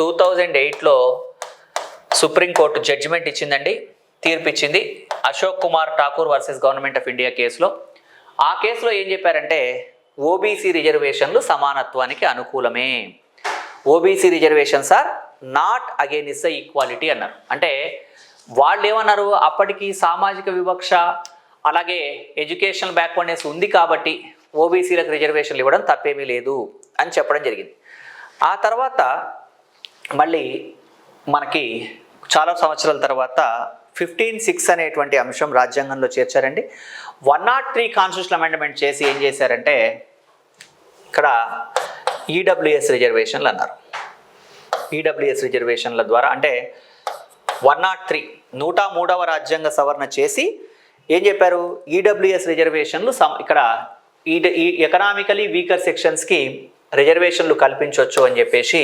2008లో supreme court judgement ఇచ్చిందండి, తీర్పు ఇచ్చింది Ashok Kumar Thakur versus government of India కేసులో. ఆ కేసులో ఏం చెప్పారంటే ఓబీసీ రిజర్వేషన్లు సమానత్వానికి అనుకూలమే, OBC reservations are not against the equality అన్నారు. అంటే వాళ్ళు ఏమన్నారు, అప్పటికి సామాజిక వివక్ష అలాగే ఎడ్యుకేషనల్ బ్యాక్వర్డ్నెస్ ఉంది కాబట్టి ఓబీసీలకు రిజర్వేషన్లు ఇవ్వడం తప్పేమీ లేదు అని చెప్పడం జరిగింది. ఆ తర్వాత మళ్ళీ మనకి చాలా సంవత్సరాల తర్వాత 15(6) అనేటువంటి అంశం రాజ్యాంగంలో చేర్చారండి. 103 కాన్స్టిట్యూషనల్ అమెండ్మెంట్ చేసి ఏం చేశారంటే ఇక్కడ ఈడబ్ల్యూఎస్ రిజర్వేషన్లు అన్నారు. ఈడబ్ల్యూఎస్ రిజర్వేషన్ల ద్వారా అంటే 103 103వ రాజ్యాంగ సవరణ చేసి ఏం చెప్పారు, ఈడబ్ల్యూఎస్ రిజర్వేషన్లు ఇక్కడ ఈ ఎకనామికలీ వీకర్ సెక్షన్స్కి రిజర్వేషన్లు కల్పించవచ్చు అని చెప్పేసి